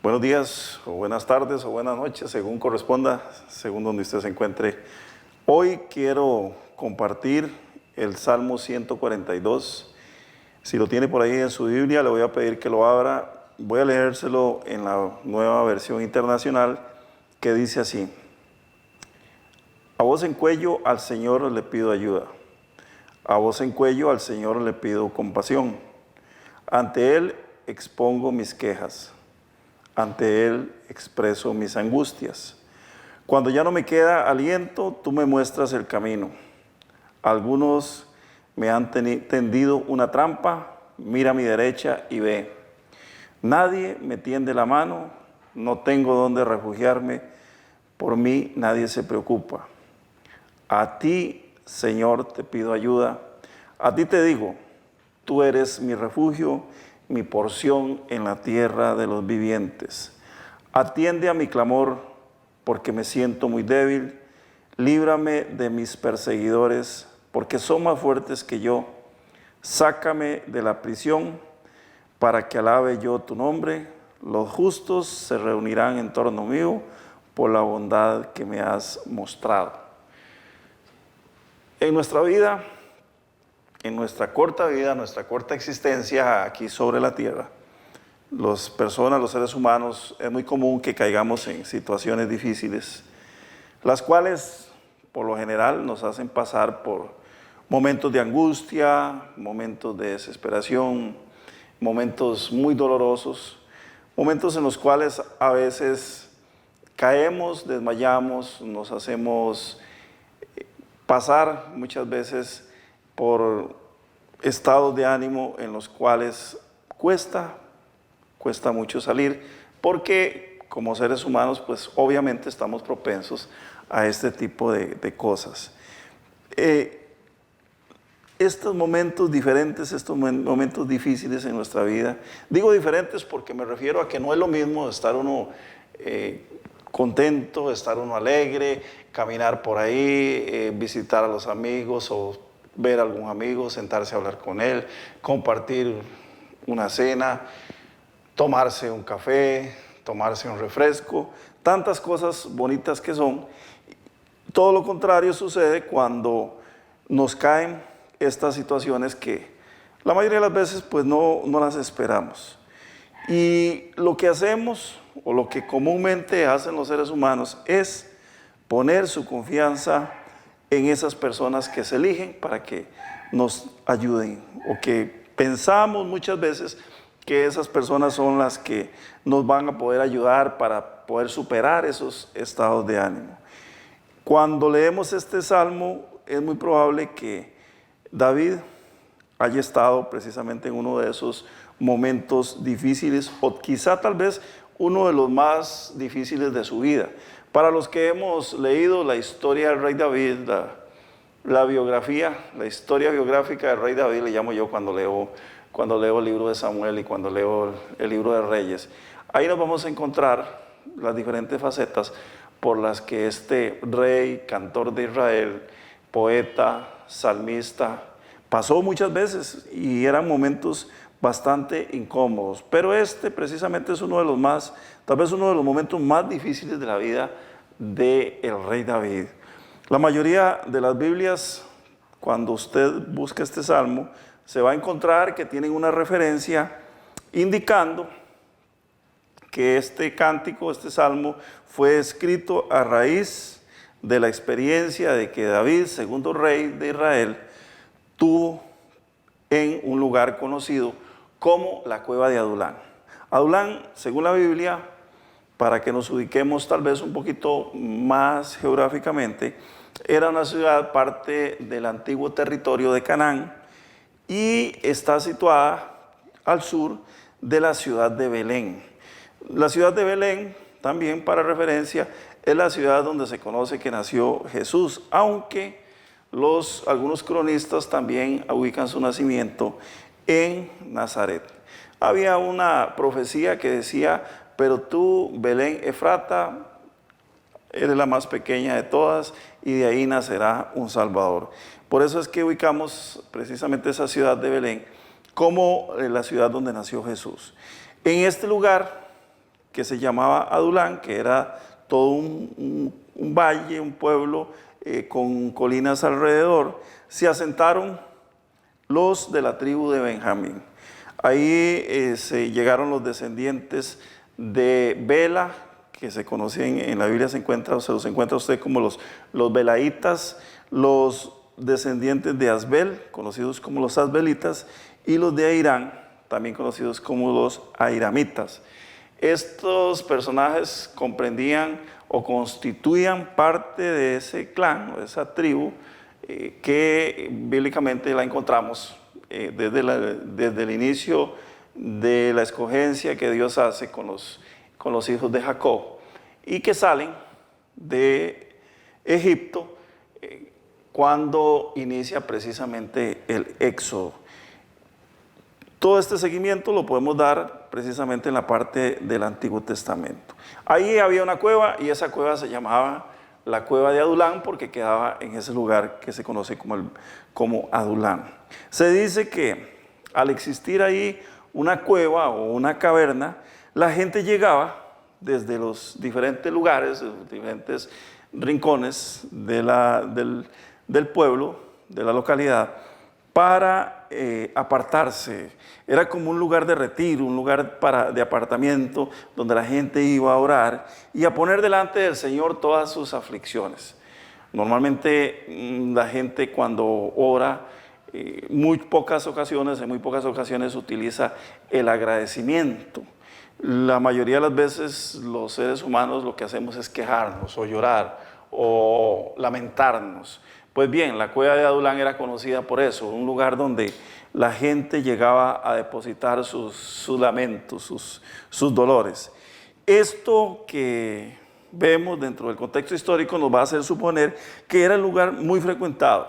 Buenos días, o buenas tardes, o buenas noches, según corresponda, según donde usted se encuentre. Hoy quiero compartir el Salmo 142. Si lo tiene por ahí en su Biblia, le voy a pedir que lo abra. Voy a leérselo en la nueva versión internacional, que dice así: a voz en cuello al Señor le pido ayuda. A voz en cuello al Señor le pido compasión. Ante Él expongo mis quejas. Ante Él expreso mis angustias. Cuando ya no me queda aliento, tú me muestras el camino. Algunos me han tendido una trampa, mira a mi derecha y ve. Nadie me tiende la mano, no tengo dónde refugiarme, por mí nadie se preocupa. A ti, Señor, te pido ayuda. A ti te digo, tú eres mi refugio, mi porción en la tierra de los vivientes. Atiende a mi clamor, porque me siento muy débil. Líbrame de mis perseguidores, porque son más fuertes que yo. Sácame de la prisión, para que alabe yo tu nombre. Los justos se reunirán en torno mío, por la bondad que me has mostrado. En nuestra vida, en nuestra corta vida, nuestra corta existencia aquí sobre la tierra, las personas, los seres humanos, es muy común que caigamos en situaciones difíciles, las cuales por lo general nos hacen pasar por momentos de angustia, momentos de desesperación, momentos muy dolorosos, momentos en los cuales a veces caemos, desmayamos, nos hacemos pasar muchas veces por estados de ánimo en los cuales cuesta mucho salir, porque como seres humanos, pues obviamente estamos propensos a este tipo de cosas. Estos momentos diferentes, estos momentos difíciles en nuestra vida, digo diferentes porque me refiero a que no es lo mismo estar uno contento, estar uno alegre, caminar por ahí, visitar a los amigos o ver a algún amigo, sentarse a hablar con él, compartir una cena, tomarse un café, tomarse un refresco, tantas cosas bonitas que son. Todo lo contrario sucede cuando nos caen estas situaciones que la mayoría de las veces pues no las esperamos. Y lo que hacemos, o lo que comúnmente hacen los seres humanos, es poner su confianza en esas personas que se eligen para que nos ayuden, o que pensamos muchas veces que esas personas son las que nos van a poder ayudar para poder superar esos estados de ánimo. Cuando leemos este salmo, es muy probable que David haya estado precisamente en uno de esos momentos difíciles, o quizá tal vez uno de los más difíciles de su vida. Para los que hemos leído la historia del rey David, la biografía, la historia biográfica del rey David, le llamo yo cuando leo el libro de Samuel y cuando leo el libro de Reyes, ahí nos vamos a encontrar las diferentes facetas por las que este rey, cantor de Israel, poeta, salmista, pasó muchas veces y eran momentos bastante incómodos. Pero este precisamente es uno de los más, tal vez uno de los momentos más difíciles de la vida del rey David. La mayoría de las Biblias, cuando usted busca este salmo, se va a encontrar que tienen una referencia indicando que este cántico, este salmo, fue escrito a raíz de la experiencia de que David, segundo rey de Israel, tuvo en un lugar conocido como la cueva de Adulán. Adulán, según la Biblia, para que nos ubiquemos tal vez un poquito más geográficamente, era una ciudad parte del antiguo territorio de Canaán y está situada al sur de la ciudad de Belén. La ciudad de Belén, también para referencia, es la ciudad donde se conoce que nació Jesús, aunque algunos cronistas también ubican su nacimiento en Nazaret. Había una profecía que decía: pero tú, Belén Efrata, eres la más pequeña de todas, y de ahí nacerá un Salvador. Por eso es que ubicamos precisamente esa ciudad de Belén como la ciudad donde nació Jesús. En este lugar que se llamaba Adulán, que era todo un valle, un pueblo con colinas alrededor, se asentaron los de la tribu de Benjamín. Ahí se llegaron los descendientes de Bela, que se conocen en la Biblia, se los encuentra usted como los belaitas, los descendientes de Asbel, conocidos como los asbelitas, y los de Airán, también conocidos como los airamitas. Estos personajes comprendían o constituían parte de ese clan, o de esa tribu, que bíblicamente la encontramos desde el inicio de la escogencia que Dios hace con los hijos de Jacob, y que salen de Egipto cuando inicia precisamente el éxodo. Todo este seguimiento lo podemos dar precisamente en la parte del Antiguo Testamento. Ahí había una cueva, y esa cueva se llamaba la cueva de Adulán, porque quedaba en ese lugar que se conoce como Adulán. Se dice que al existir ahí una cueva o una caverna, la gente llegaba desde los diferentes lugares, los diferentes rincones del pueblo, de la localidad, para apartarse. Era como un lugar de retiro, un lugar de apartamiento, donde la gente iba a orar y a poner delante del Señor todas sus aflicciones. Normalmente la gente cuando ora, en muy pocas ocasiones utiliza el agradecimiento. La mayoría de las veces los seres humanos lo que hacemos es quejarnos o llorar o lamentarnos. Pues bien, la cueva de Adulán era conocida por eso, un lugar donde la gente llegaba a depositar sus lamentos, sus dolores. Esto que vemos dentro del contexto histórico nos va a hacer suponer que era un lugar muy frecuentado,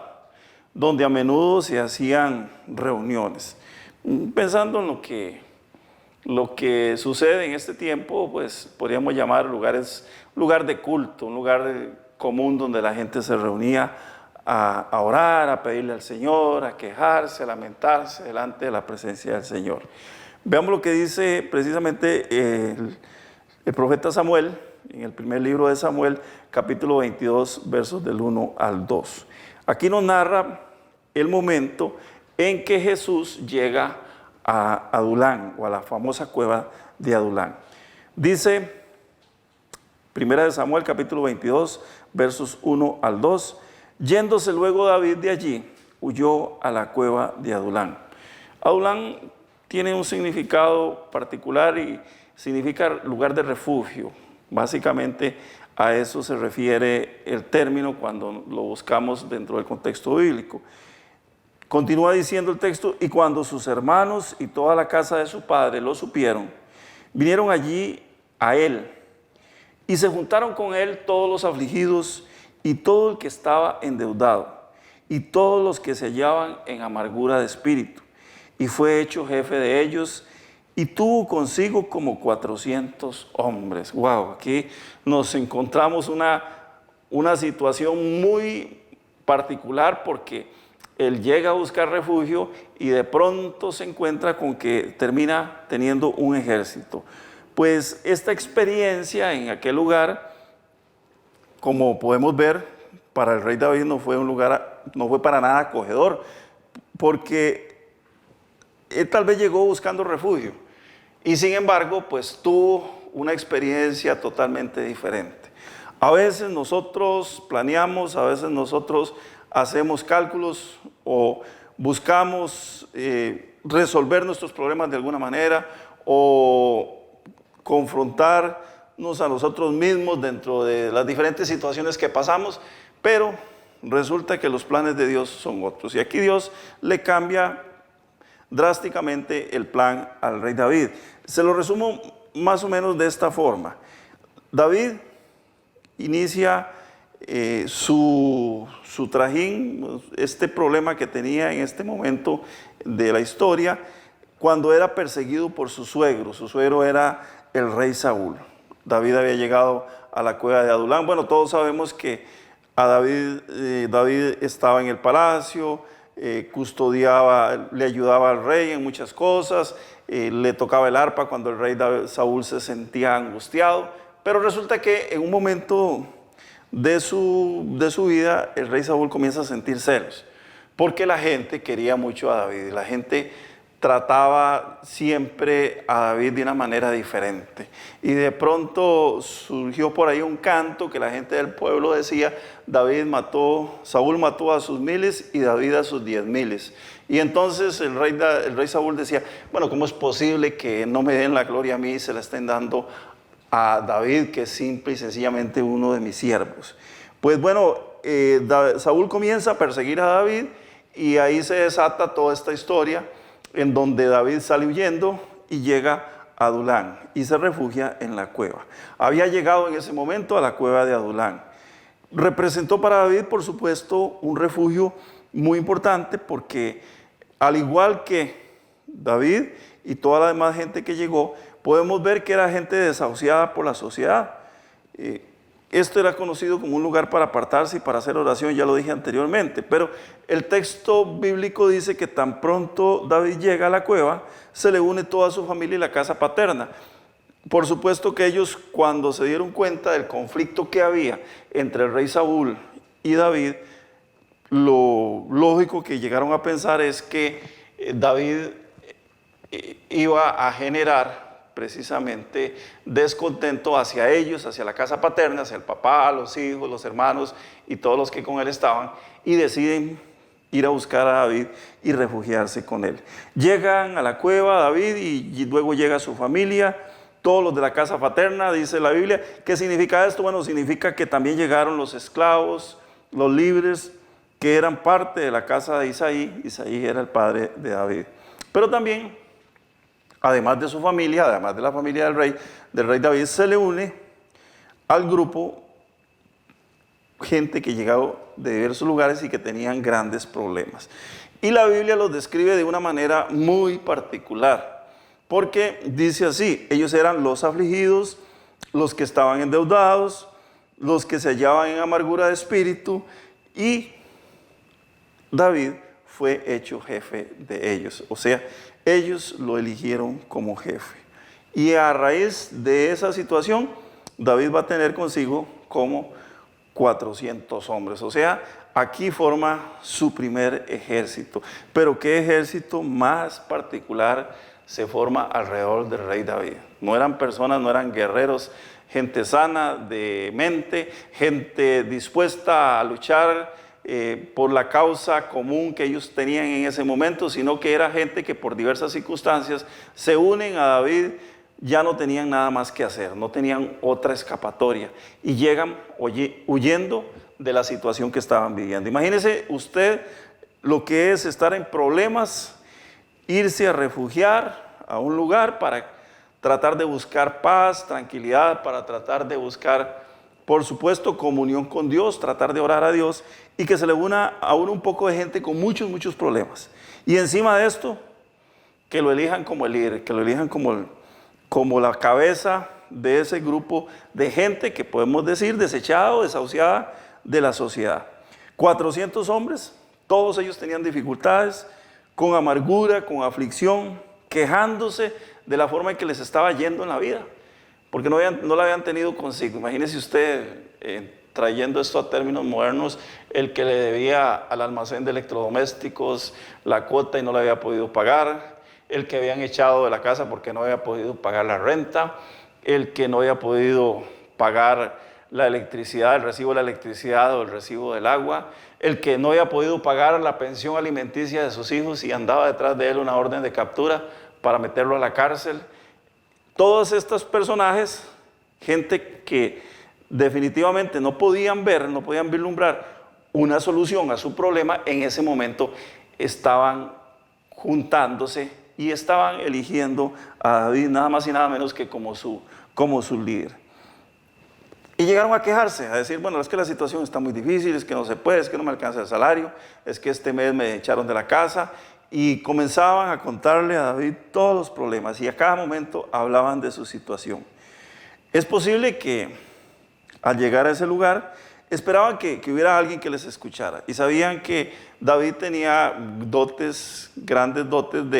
donde a menudo se hacían reuniones. Pensando en lo que sucede en este tiempo, pues podríamos llamar lugar de culto, un lugar común donde la gente se reunía a orar, a pedirle al Señor, a quejarse, a lamentarse delante de la presencia del Señor. Veamos lo que dice precisamente el profeta Samuel, en el primer libro de Samuel, capítulo 22, versos del 1 al 2. Aquí nos narra el momento en que Jesús llega a Adulán, o a la famosa cueva de Adulán. Dice, primera de Samuel, capítulo 22, versos 1 al 2, yéndose luego David de allí, huyó a la cueva de Adulán. Adulán tiene un significado particular y significa lugar de refugio. Básicamente a eso se refiere el término cuando lo buscamos dentro del contexto bíblico. Continúa diciendo el texto, y cuando sus hermanos y toda la casa de su padre lo supieron, vinieron allí a él, y se juntaron con él todos los afligidos y todo el que estaba endeudado, y todos los que se hallaban en amargura de espíritu, y fue hecho jefe de ellos, y tuvo consigo como 400 hombres. Wow, aquí nos encontramos una situación muy particular, porque él llega a buscar refugio y de pronto se encuentra con que termina teniendo un ejército. Pues esta experiencia en aquel lugar, como podemos ver, para el rey David no fue para nada acogedor, porque él tal vez llegó buscando refugio y sin embargo pues tuvo una experiencia totalmente diferente. A veces nosotros planeamos, a veces nosotros hacemos cálculos o buscamos resolver nuestros problemas de alguna manera o confrontarnos a nosotros mismos dentro de las diferentes situaciones que pasamos, pero resulta que los planes de Dios son otros. Y aquí Dios le cambia drásticamente el plan al rey David. Se lo resumo más o menos de esta forma. David inicia su trajín, este problema que tenía en este momento de la historia, cuando era perseguido por su suegro. Su suegro era el rey Saúl. David había llegado a la cueva de Adulán. Bueno, todos sabemos que a David estaba en el palacio, custodiaba, le ayudaba al rey en muchas cosas, le tocaba el arpa cuando el rey Saúl se sentía angustiado, pero resulta que en un momento de su vida el rey Saúl comienza a sentir celos, porque la gente quería mucho a David, la gente trataba siempre a David de una manera diferente. Y de pronto surgió por ahí un canto que la gente del pueblo decía: Saúl mató a sus miles y David a sus 10,000. Y entonces el rey Saúl decía: bueno, ¿cómo es posible que no me den la gloria a mí y se la estén dando a David, que es simple y sencillamente uno de mis siervos? Pues bueno, Saúl comienza a perseguir a David y ahí se desata toda esta historia, en donde David sale huyendo y llega a Adulán y se refugia en la cueva. Había llegado en ese momento a la cueva de Adulán. Representó para David, por supuesto, un refugio muy importante, porque al igual que David y toda la demás gente que llegó, podemos ver que era gente desahuciada por la sociedad. Esto era conocido como un lugar para apartarse y para hacer oración, ya lo dije anteriormente, pero el texto bíblico dice que tan pronto David llega a la cueva, se le une toda su familia y la casa paterna. Por supuesto que ellos, cuando se dieron cuenta del conflicto que había entre el rey Saúl y David, lo lógico que llegaron a pensar es que David iba a generar precisamente descontento hacia ellos, hacia la casa paterna, hacia el papá, los hijos, los hermanos y todos los que con él estaban, y deciden ir a buscar a David y refugiarse con él. Llegan a la cueva David y luego llega su familia, todos los de la casa paterna, dice la Biblia. ¿Qué significa esto? Bueno, significa que también llegaron los esclavos, los libres, que eran parte de la casa de Isaí. Isaí era el padre de David. Pero también, además de su familia, además de la familia del rey David, se le une al grupo gente que llegaba de diversos lugares y que tenían grandes problemas. Y la Biblia los describe de una manera muy particular, porque dice así: ellos eran los afligidos, los que estaban endeudados, los que se hallaban en amargura de espíritu, y David fue hecho jefe de ellos. O sea, ellos lo eligieron como jefe. Y a raíz de esa situación, David va a tener consigo como 400 hombres. O sea, aquí forma su primer ejército. Pero ¿qué ejército más particular se forma alrededor del rey David? No eran personas, no eran guerreros, gente sana de mente, gente dispuesta a luchar por la causa común que ellos tenían en ese momento, sino que era gente que por diversas circunstancias se unen a David. Ya no tenían nada más que hacer, no tenían otra escapatoria y llegan huyendo de la situación que estaban viviendo. Imagínese usted lo que es estar en problemas, irse a refugiar a un lugar para tratar de buscar paz, tranquilidad, para tratar de buscar, por supuesto, comunión con Dios, tratar de orar a Dios, y que se le una a uno un poco de gente con muchos problemas. Y encima de esto, que lo elijan como el líder, que lo elijan como la cabeza de ese grupo de gente que podemos decir desechada o desahuciada de la sociedad. 400 hombres, todos ellos tenían dificultades, con amargura, con aflicción, quejándose de la forma en que les estaba yendo en la vida, porque no la habían tenido consigo. Imagínese usted, trayendo esto a términos modernos, el que le debía al almacén de electrodomésticos la cuota y no la había podido pagar, el que habían echado de la casa porque no había podido pagar la renta, el que no había podido pagar la electricidad, el recibo de la electricidad o el recibo del agua, el que no había podido pagar la pensión alimenticia de sus hijos y andaba detrás de él una orden de captura para meterlo a la cárcel. Todos estos personajes, gente que definitivamente no podían vislumbrar una solución a su problema, en ese momento estaban juntándose y estaban eligiendo a David nada más y nada menos que como su líder. Y llegaron a quejarse, a decir: bueno, es que la situación está muy difícil, es que no se puede, es que no me alcanza el salario, es que este mes me echaron de la casa. Y comenzaban a contarle a David todos los problemas y a cada momento hablaban de su situación. Es posible que al llegar a ese lugar esperaban que hubiera alguien que les escuchara y sabían que David tenía grandes dotes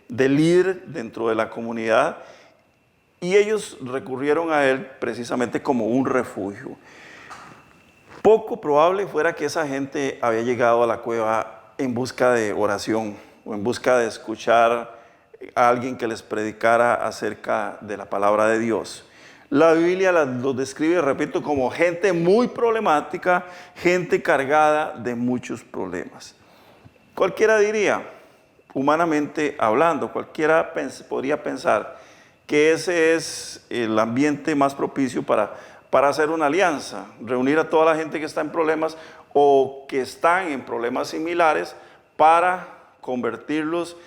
de líder dentro de la comunidad, y ellos recurrieron a él precisamente como un refugio. Poco probable fuera que esa gente había llegado a la cueva en busca de oración o en busca de escuchar a alguien que les predicara acerca de la palabra de Dios. La Biblia los describe, repito, como gente muy problemática, gente cargada de muchos problemas. Cualquiera diría, humanamente hablando, cualquiera podría pensar que ese es el ambiente más propicio para hacer una alianza, reunir a toda la gente que está en problemas o que están en problemas similares para convertirlos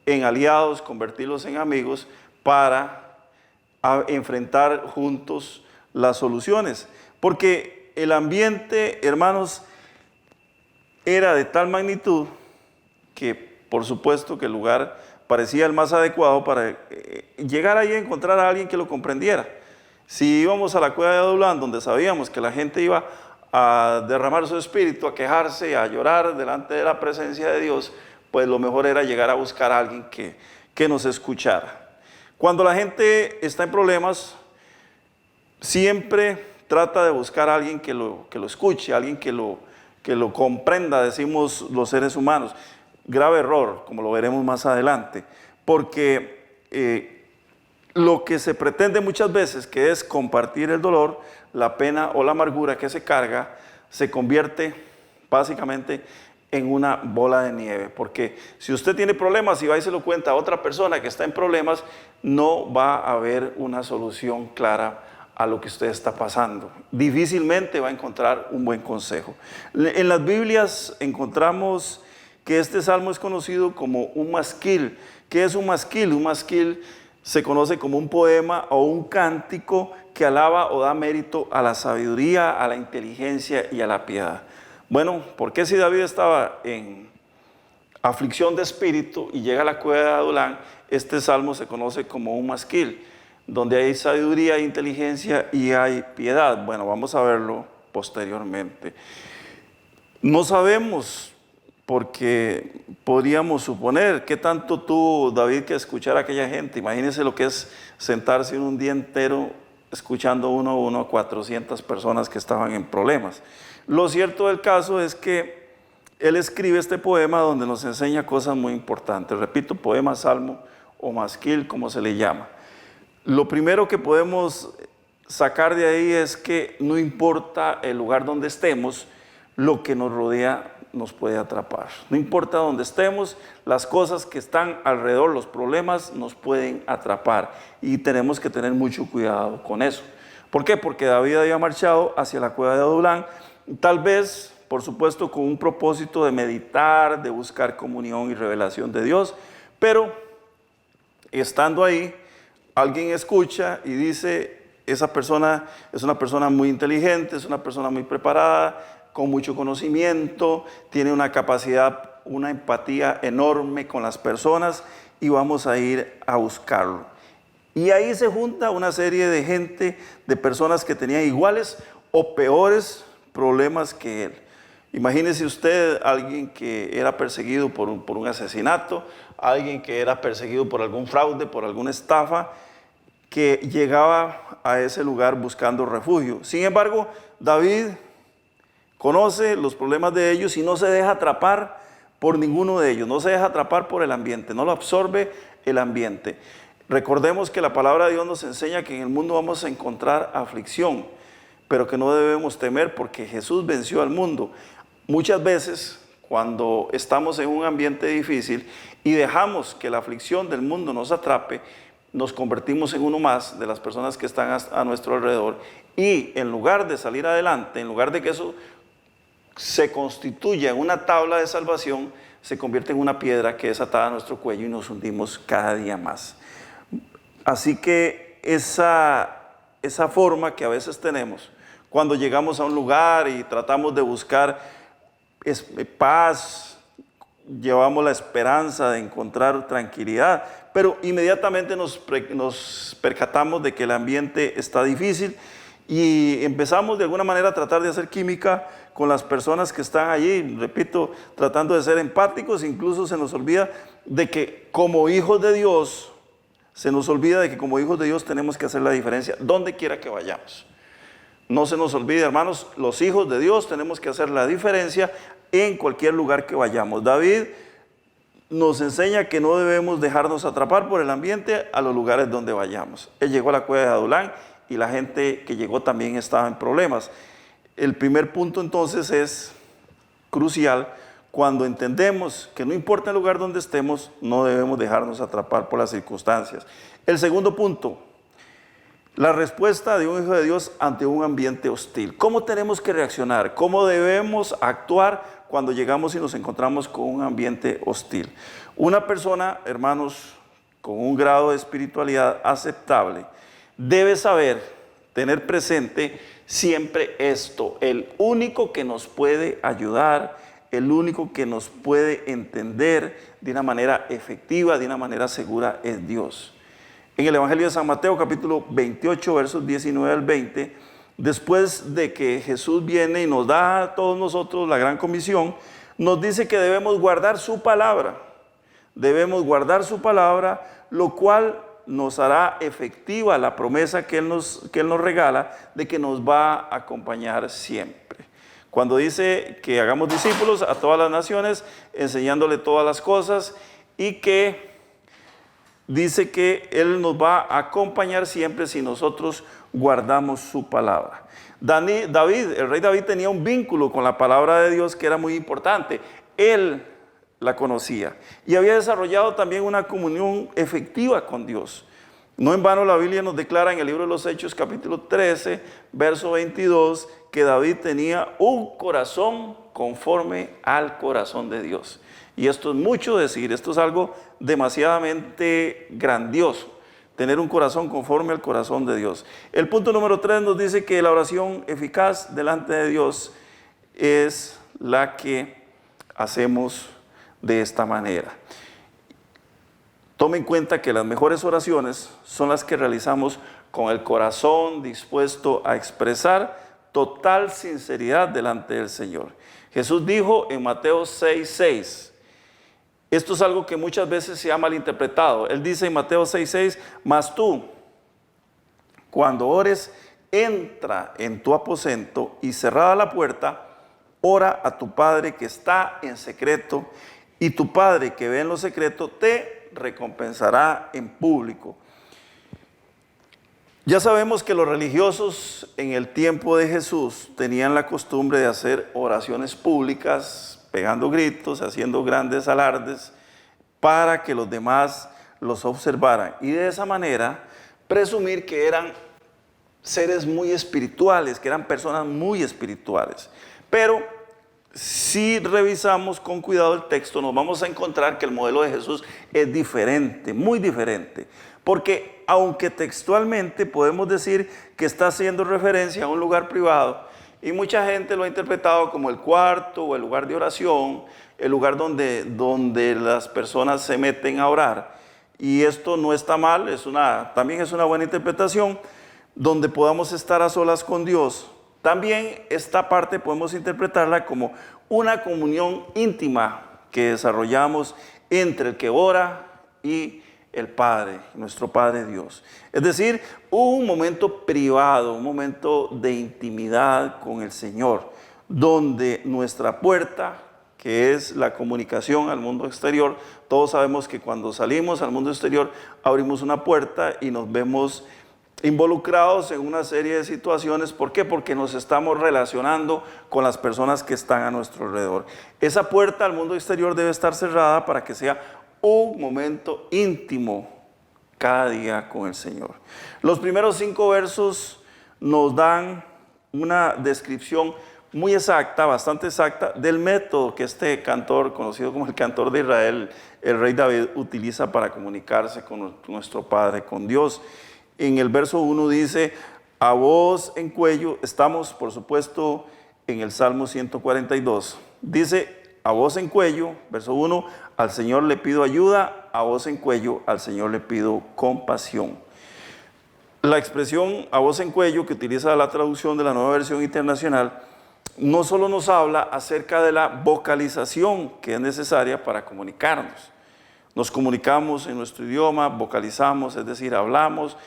en aliados, convertirlos en amigos, para enfrentar juntos las soluciones. Porque el ambiente, hermanos, era de tal magnitud que por supuesto que el lugar parecía el más adecuado para llegar ahí a encontrar a alguien que lo comprendiera. Si íbamos a la cueva de Adulán, donde sabíamos que la gente iba a derramar su espíritu, a quejarse, a llorar delante de la presencia de Dios, pues lo mejor era llegar a buscar a alguien que nos escuchara. Cuando la gente está en problemas, siempre trata de buscar a alguien que lo escuche, alguien que lo comprenda, decimos los seres humanos. Grave error, como lo veremos más adelante, porque lo que se pretende muchas veces, que es compartir el dolor, la pena o la amargura que se carga, se convierte básicamente en una bola de nieve, porque si usted tiene problemas y va y se lo cuenta a otra persona que está en problemas, no va a haber una solución clara a lo que usted está pasando. Difícilmente va a encontrar un buen consejo. En las Biblias encontramos que este salmo es conocido como un masquil. ¿Qué es un masquil? Un masquil se conoce como un poema o un cántico que alaba o da mérito a la sabiduría, a la inteligencia y a la piedad. Bueno, ¿por qué si David estaba en aflicción de espíritu y llega a la cueva de Adulán, este salmo se conoce como un masquil, donde hay sabiduría, inteligencia y hay piedad? Bueno, vamos a verlo posteriormente. No sabemos, porque podríamos suponer qué tanto tuvo David que escuchar a aquella gente. Imagínense lo que es sentarse un día entero escuchando uno a uno a 400 personas que estaban en problemas. Lo cierto del caso es que él escribe este poema donde nos enseña cosas muy importantes. Repito, poema, salmo o masquil, como se le llama. Lo primero que podemos sacar de ahí es que no importa el lugar donde estemos, lo que nos rodea nos puede atrapar. No importa dónde estemos, las cosas que están alrededor, los problemas nos pueden atrapar y tenemos que tener mucho cuidado con eso. ¿Por qué? Porque David había marchado hacia la cueva de Adulán, tal vez, por supuesto, con un propósito de meditar, de buscar comunión y revelación de Dios, pero estando ahí, alguien escucha y dice: esa persona es una persona muy inteligente, es una persona muy preparada, con mucho conocimiento, tiene una capacidad, una empatía enorme con las personas, y vamos a ir a buscarlo. Y ahí se junta una serie de gente, de personas que tenían iguales o peores problemas que él. Imagínese usted alguien que era perseguido por un asesinato, alguien que era perseguido por algún fraude, por alguna estafa, que llegaba a ese lugar buscando refugio. Sin embargo, David conoce los problemas de ellos y no se deja atrapar por ninguno de ellos, no se deja atrapar por el ambiente, no lo absorbe el ambiente. Recordemos que la palabra de Dios nos enseña que en el mundo vamos a encontrar aflicción, pero que no debemos temer porque Jesús venció al mundo. Muchas veces, cuando estamos en un ambiente difícil y dejamos que la aflicción del mundo nos atrape, nos convertimos en uno más de las personas que están a nuestro alrededor, y en lugar de salir adelante, en lugar de que eso se constituya en una tabla de salvación, se convierte en una piedra que es atada a nuestro cuello y nos hundimos cada día más. Así que esa forma que a veces tenemos cuando llegamos a un lugar y tratamos de buscar paz, llevamos la esperanza de encontrar tranquilidad, pero inmediatamente nos percatamos de que el ambiente está difícil y empezamos de alguna manera a tratar de hacer química con las personas que están allí, repito, tratando de ser empáticos. Incluso se nos olvida de que como hijos de Dios, tenemos que hacer la diferencia donde quiera que vayamos. No se nos olvide, hermanos, los hijos de Dios tenemos que hacer la diferencia en cualquier lugar que vayamos. David nos enseña que no debemos dejarnos atrapar por el ambiente a los lugares donde vayamos. Él llegó a la cueva de Adulán y la gente que llegó también estaba en problemas. El primer punto entonces es crucial. Cuando entendemos que no importa el lugar donde estemos, no debemos dejarnos atrapar por las circunstancias. El segundo punto, la respuesta de un hijo de Dios ante un ambiente hostil. ¿Cómo tenemos que reaccionar? ¿Cómo debemos actuar cuando llegamos y nos encontramos con un ambiente hostil? Una persona, hermanos, con un grado de espiritualidad aceptable, debe saber, tener presente siempre esto: el único que nos puede ayudar, el único que nos puede entender de una manera efectiva, de una manera segura, es Dios. En el Evangelio de San Mateo, capítulo 28, versos 19 al 20, después de que Jesús viene y nos da a todos nosotros la gran comisión, nos dice que debemos guardar su palabra. Debemos guardar su palabra, lo cual nos hará efectiva la promesa que Él nos regala de que nos va a acompañar siempre. Cuando dice que hagamos discípulos a todas las naciones, enseñándole todas las cosas, y que dice que Él nos va a acompañar siempre si nosotros guardamos su palabra. El rey David tenía un vínculo con la palabra de Dios que era muy importante. Él la conocía y había desarrollado también una comunión efectiva con Dios. No en vano la Biblia nos declara en el libro de los Hechos, capítulo 13, verso 22, que David tenía un corazón conforme al corazón de Dios. Y esto es mucho decir, esto es algo demasiadamente grandioso, tener un corazón conforme al corazón de Dios. El punto número 3 nos dice que la oración eficaz delante de Dios es la que hacemos de esta manera. Tome en cuenta que las mejores oraciones son las que realizamos con el corazón dispuesto a expresar total sinceridad delante del Señor. Jesús dijo en Mateo 6:6, esto es algo que muchas veces se ha malinterpretado. Él dice en Mateo 6:6, mas tú, cuando ores, entra en tu aposento y cerrada la puerta, ora a tu Padre que está en secreto, y tu Padre que ve en lo secreto te recompensará en público. Ya sabemos que los religiosos en el tiempo de Jesús tenían la costumbre de hacer oraciones públicas, pegando gritos, haciendo grandes alardes, para que los demás los observaran. Y de esa manera presumir que eran seres muy espirituales, que eran personas muy espirituales. Pero si revisamos con cuidado el texto, nos vamos a encontrar que el modelo de Jesús es diferente, muy diferente. Porque aunque textualmente podemos decir que está haciendo referencia a un lugar privado, y mucha gente lo ha interpretado como el cuarto o el lugar de oración, el lugar donde las personas se meten a orar. Y esto no está mal, también es una buena interpretación, donde podamos estar a solas con Dios. También esta parte podemos interpretarla como una comunión íntima que desarrollamos entre el que ora y el Padre, nuestro Padre Dios. Es decir, un momento privado, un momento de intimidad con el Señor, donde nuestra puerta, que es la comunicación al mundo exterior, todos sabemos que cuando salimos al mundo exterior abrimos una puerta y nos vemos involucrados en una serie de situaciones. ¿Por qué? Porque nos estamos relacionando con las personas que están a nuestro alrededor. Esa puerta al mundo exterior debe estar cerrada para que sea un momento íntimo cada día con el Señor. Los primeros 5 versos nos dan una descripción muy exacta, bastante exacta, del método que este cantor, conocido como el cantor de Israel, el rey David, utiliza para comunicarse con nuestro Padre, con Dios. En el verso 1 dice, a voz en cuello, estamos por supuesto en el Salmo 142, dice, a voz en cuello, verso 1, al Señor le pido ayuda, a voz en cuello, al Señor le pido compasión. La expresión a voz en cuello que utiliza la traducción de la Nueva Versión Internacional no solo nos habla acerca de la vocalización que es necesaria para comunicarnos. Nos comunicamos en nuestro idioma, vocalizamos, es decir, hablamos,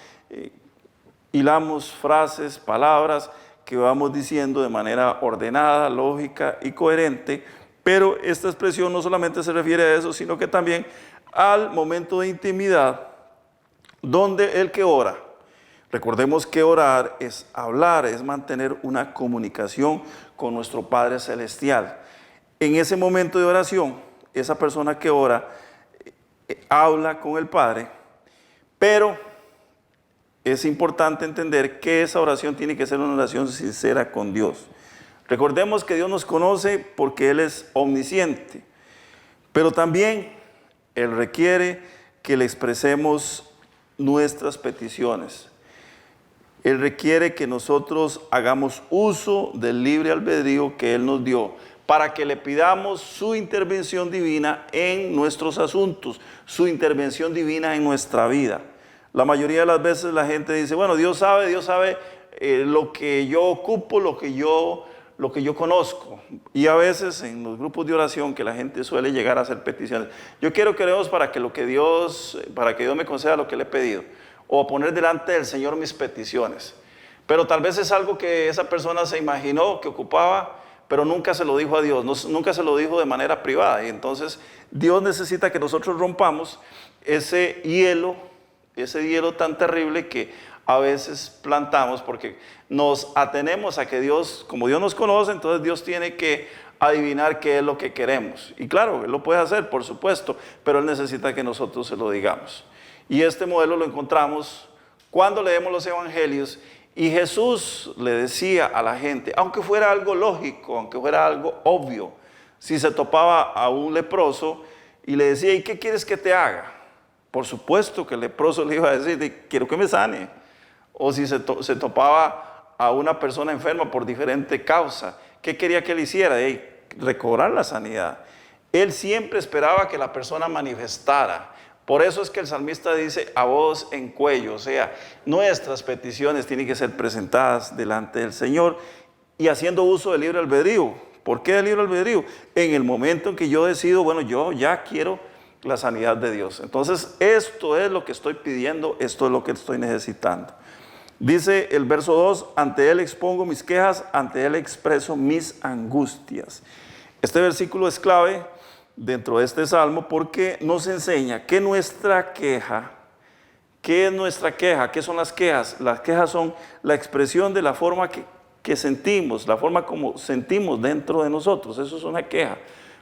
hilamos frases, palabras que vamos diciendo de manera ordenada, lógica y coherente, pero esta expresión no solamente se refiere a eso, sino que también al momento de intimidad, donde el que ora, recordemos que orar es hablar, es mantener una comunicación con nuestro Padre Celestial. En ese momento de oración, esa persona que ora habla con el Padre, pero es importante entender que esa oración tiene que ser una oración sincera con Dios. Recordemos que Dios nos conoce porque Él es omnisciente, pero también Él requiere que le expresemos nuestras peticiones. Él requiere que nosotros hagamos uso del libre albedrío que Él nos dio para que le pidamos su intervención divina en nuestros asuntos, su intervención divina en nuestra vida. La mayoría de las veces la gente dice, bueno, Dios sabe lo que yo ocupo, lo que yo conozco. Y a veces en los grupos de oración que la gente suele llegar a hacer peticiones, yo quiero que oremos para que Dios me conceda lo que le he pedido, o a poner delante del Señor mis peticiones. Pero tal vez es algo que esa persona se imaginó que ocupaba, pero nunca se lo dijo a Dios, nunca se lo dijo de manera privada. Y entonces Dios necesita que nosotros rompamos ese hielo tan terrible que a veces plantamos, porque nos atenemos a que Dios, como Dios nos conoce, entonces Dios tiene que adivinar qué es lo que queremos. Y claro, Él lo puede hacer, por supuesto, pero Él necesita que nosotros se lo digamos. Y este modelo lo encontramos cuando leemos los evangelios y Jesús le decía a la gente, aunque fuera algo lógico, aunque fuera algo obvio, si se topaba a un leproso y le decía, ¿y qué quieres que te haga? Por supuesto que el leproso le iba a decir, quiero que me sane. O si se topaba a una persona enferma por diferente causa, ¿qué quería que le hiciera? Recobrar la sanidad. Él siempre esperaba que la persona manifestara. Por eso es que el salmista dice a voz en cuello, o sea, nuestras peticiones tienen que ser presentadas delante del Señor y haciendo uso del libre albedrío. ¿Por qué el libre albedrío? En el momento en que yo decido, bueno, yo ya quiero la sanidad de Dios. Entonces, esto es lo que estoy pidiendo, esto es lo que estoy necesitando. Dice el verso 2, ante Él expongo mis quejas, ante Él expreso mis angustias. Este versículo es clave dentro de este salmo porque nos enseña que nuestra queja, ¿qué es nuestra queja? ¿Qué son las quejas? Las quejas son la expresión de la forma que sentimos, la forma como sentimos dentro de nosotros. Eso es una queja.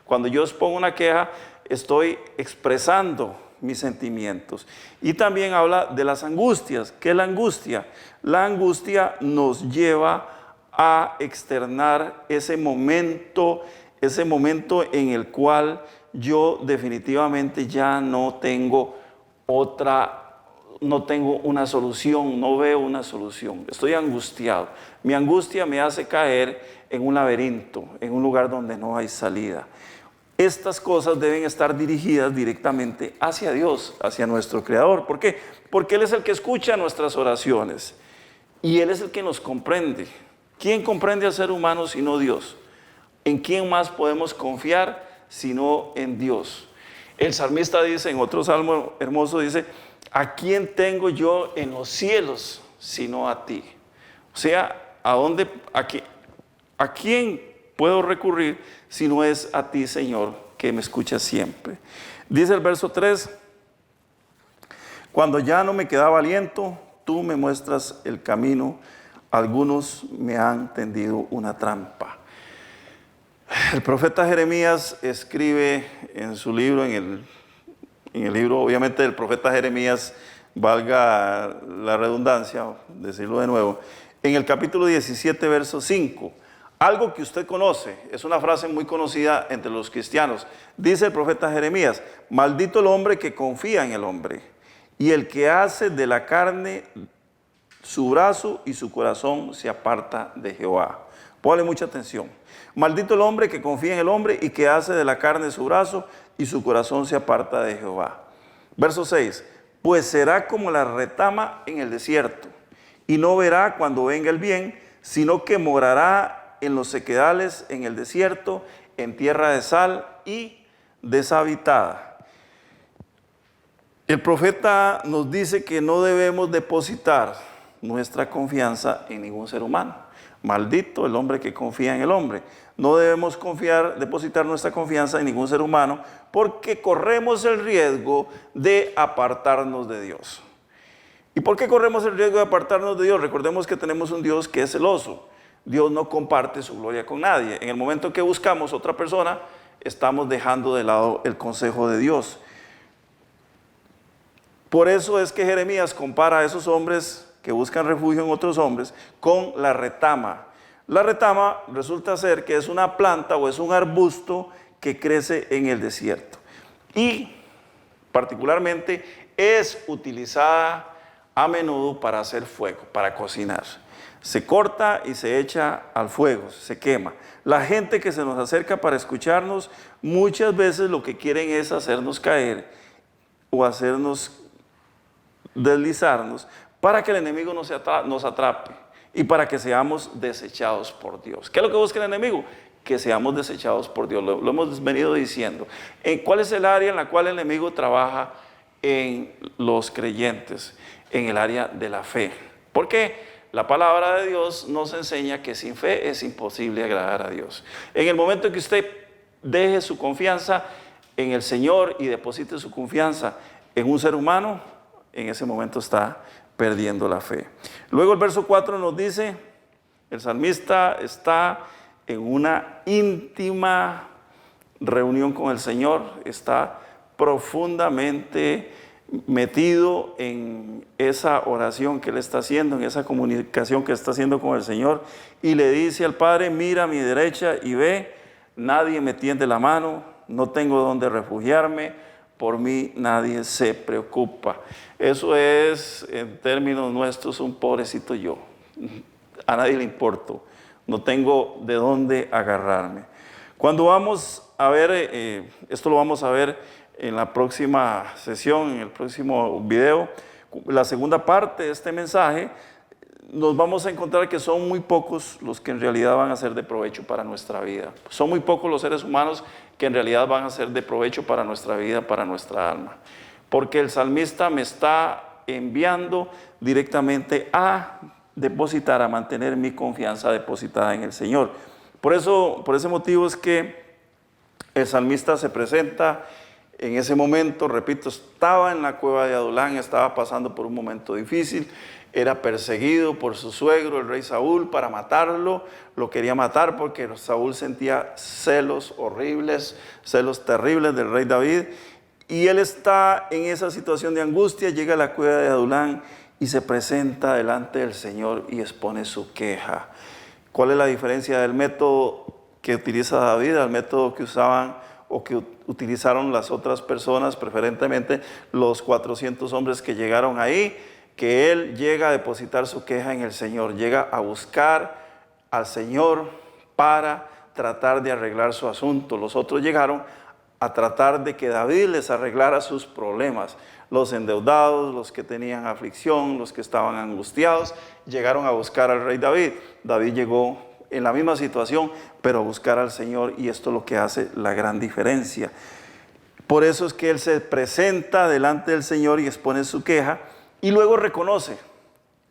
Cuando yo expongo una queja, estoy expresando mis sentimientos. Y también habla de las angustias. ¿Qué es la angustia? La angustia nos lleva a externar ese momento en el cual yo definitivamente ya no tengo una solución, no veo una solución. Estoy angustiado. Mi angustia me hace caer en un laberinto, en un lugar donde no hay salida. Estas cosas deben estar dirigidas directamente hacia Dios, hacia nuestro Creador. ¿Por qué? Porque Él es el que escucha nuestras oraciones y Él es el que nos comprende. ¿Quién comprende al ser humano sino Dios? ¿En quién más podemos confiar sino en Dios? El salmista dice, en otro salmo hermoso dice, ¿a quién tengo yo en los cielos sino a ti? O sea, ¿a quién puedo recurrir si no es a ti, Señor, que me escuchas siempre? Dice el verso 3, cuando ya no me quedaba aliento, tú me muestras el camino, algunos me han tendido una trampa. El profeta Jeremías escribe en su libro, en el libro obviamente del profeta Jeremías, valga la redundancia, decirlo de nuevo, en el capítulo 17, verso 5, algo que usted conoce, es una frase muy conocida entre los cristianos. Dice el profeta Jeremías, maldito el hombre que confía en el hombre y el que hace de la carne su brazo y su corazón se aparta de Jehová. Ponle mucha atención. Maldito el hombre que confía en el hombre y que hace de la carne su brazo y su corazón se aparta de Jehová. Verso 6, pues será como la retama en el desierto y no verá cuando venga el bien, sino que morará en los sequedales, en el desierto, en tierra de sal y deshabitada. El profeta nos dice que no debemos depositar nuestra confianza en ningún ser humano. Maldito el hombre que confía en el hombre. No debemos depositar nuestra confianza en ningún ser humano, porque corremos el riesgo de apartarnos de Dios. ¿Y por qué corremos el riesgo de apartarnos de Dios? Recordemos que tenemos un Dios que es celoso. Dios no comparte su gloria con nadie. En el momento que buscamos otra persona, estamos dejando de lado el consejo de Dios. Por eso es que Jeremías compara a esos hombres que buscan refugio en otros hombres con la retama. La retama resulta ser que es una planta o es un arbusto que crece en el desierto. Y particularmente es utilizada a menudo para hacer fuego, para cocinar. Se corta y se echa al fuego, se quema. La gente que se nos acerca para escucharnos, muchas veces lo que quieren es hacernos caer o hacernos deslizarnos para que el enemigo nos atrape y para que seamos desechados por Dios. ¿Qué es lo que busca el enemigo? Que seamos desechados por Dios. Lo hemos venido diciendo. ¿Cuál es el área en la cual el enemigo trabaja en los creyentes? En el área de la fe. ¿Por qué? La palabra de Dios nos enseña que sin fe es imposible agradar a Dios. En el momento en que usted deje su confianza en el Señor y deposite su confianza en un ser humano, en ese momento está perdiendo la fe. Luego el verso 4 nos dice, el salmista está en una íntima reunión con el Señor, está profundamente metido en esa oración que él está haciendo, en esa comunicación que está haciendo con el Señor, y le dice al Padre: mira a mi derecha y ve, nadie me tiende la mano, no tengo dónde refugiarme, por mí nadie se preocupa. Eso es, en términos nuestros, un pobrecito yo. A nadie le importo, no tengo de dónde agarrarme. Cuando vamos a ver, esto lo vamos a ver en la próxima sesión, en el próximo video, la segunda parte de este mensaje, nos vamos a encontrar que son muy pocos los que en realidad van a ser de provecho para nuestra vida. Son muy pocos los seres humanos que en realidad van a ser de provecho para nuestra vida, para nuestra alma. Porque el salmista me está enviando directamente a depositar, a mantener mi confianza depositada en el Señor. Por ese motivo es que el salmista se presenta en ese momento, repito, estaba en la cueva de Adulán, estaba pasando por un momento difícil, era perseguido por su suegro, el rey Saúl, para matarlo. Lo quería matar porque Saúl sentía celos horribles, celos terribles del rey David. Y él está en esa situación de angustia, llega a la cueva de Adulán y se presenta delante del Señor y expone su queja. ¿Cuál es la diferencia del método que utiliza David al método que usaban o que utilizaron las otras personas, preferentemente los 400 hombres que llegaron ahí? Que él llega a depositar su queja en el Señor, llega a buscar al Señor para tratar de arreglar su asunto. Los otros llegaron a tratar de que David les arreglara sus problemas. Los endeudados, los que tenían aflicción, los que estaban angustiados, llegaron a buscar al rey David. David llegó en la misma situación, pero a buscar al Señor, y esto es lo que hace la gran diferencia. Por eso es que él se presenta delante del Señor y expone su queja, y luego reconoce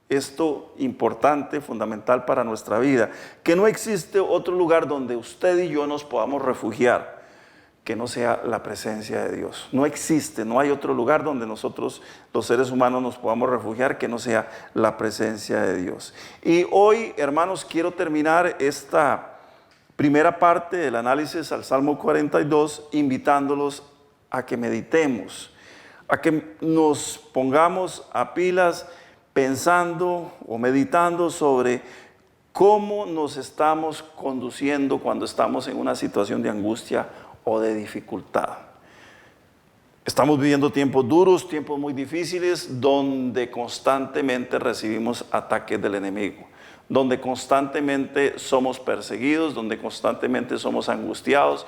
esto importante, fundamental para nuestra vida, que no existe otro lugar donde usted y yo nos podamos refugiar que no sea la presencia de Dios. No existe, no hay otro lugar donde nosotros, los seres humanos, nos podamos refugiar que no sea la presencia de Dios. Y hoy, hermanos, quiero terminar esta primera parte del análisis al Salmo 42, invitándolos a que meditemos, a que nos pongamos a pilas pensando o meditando sobre cómo nos estamos conduciendo cuando estamos en una situación de angustia o de dificultad. Estamos viviendo tiempos duros, tiempos muy difíciles, donde constantemente recibimos ataques del enemigo, donde constantemente somos perseguidos, donde constantemente somos angustiados,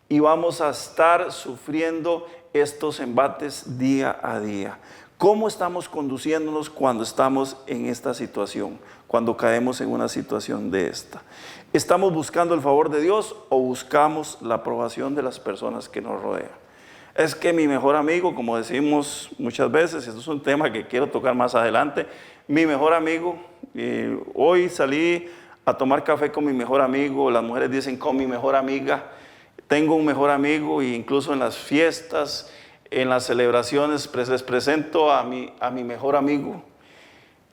y vamos a estar sufriendo estos embates día a día. ¿Cómo estamos conduciéndonos cuando estamos en esta situación? Cuando caemos en una situación de esta. ¿Estamos buscando el favor de Dios o buscamos la aprobación de las personas que nos rodean? Es que mi mejor amigo, como decimos muchas veces, esto es un tema que quiero tocar más adelante, mi mejor amigo, hoy salí a tomar café con mi mejor amigo, las mujeres dicen con mi mejor amiga, tengo un mejor amigo e incluso en las fiestas, en las celebraciones les presento a mi mejor amigo.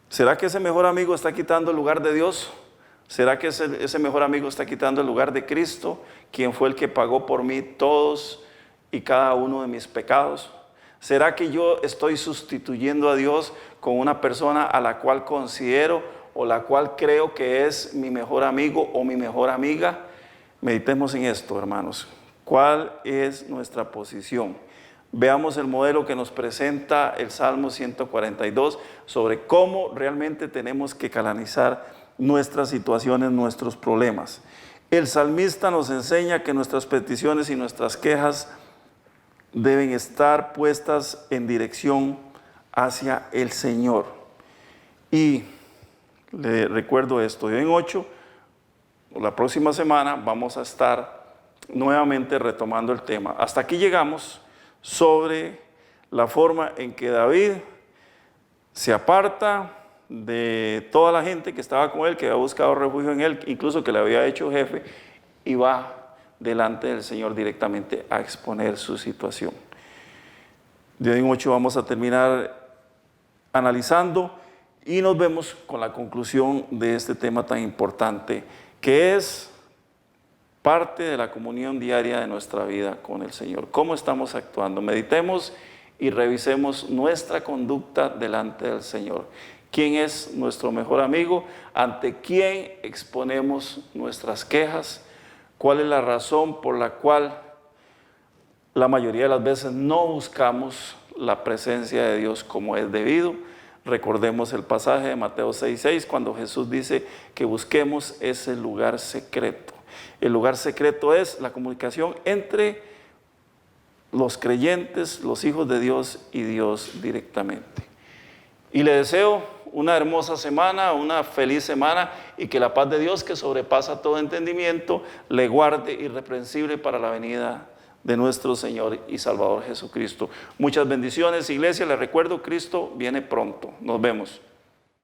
¿Será que ese mejor amigo está quitando el lugar de Dios? ¿Será que ese mejor amigo está quitando el lugar de Cristo, quien fue el que pagó por mí todos y cada uno de mis pecados? ¿Será que yo estoy sustituyendo a Dios con una persona a la cual considero o la cual creo que es mi mejor amigo o mi mejor amiga? Meditemos en esto, hermanos. ¿Cuál es nuestra posición? Veamos el modelo que nos presenta el Salmo 142 sobre cómo realmente tenemos que canalizar nuestras situaciones, nuestros problemas. El salmista nos enseña que nuestras peticiones y nuestras quejas deben estar puestas en dirección hacia el Señor. Y le recuerdo esto, en 8, la próxima semana vamos a estar nuevamente retomando el tema. Hasta aquí llegamos sobre la forma en que David se aparta de toda la gente que estaba con él, que había buscado refugio en él, incluso que le había hecho jefe, y va delante del Señor directamente a exponer su situación. De hoy en 8 vamos a terminar analizando y nos vemos con la conclusión de este tema tan importante, que es parte de la comunión diaria de nuestra vida con el Señor. ¿Cómo estamos actuando? Meditemos y revisemos nuestra conducta delante del Señor. ¿Quién es nuestro mejor amigo? ¿Ante quién exponemos nuestras quejas? ¿Cuál es la razón por la cual la mayoría de las veces no buscamos la presencia de Dios como es debido? Recordemos el pasaje de Mateo 6:6, cuando Jesús dice que busquemos ese lugar secreto. El lugar secreto es la comunicación entre los creyentes, los hijos de Dios y Dios directamente. Y le deseo una hermosa semana, una feliz semana, y que la paz de Dios, que sobrepasa todo entendimiento, le guarde irreprensible para la venida de nuestro Señor y Salvador Jesucristo. Muchas bendiciones, iglesia. Les recuerdo, Cristo viene pronto. Nos vemos.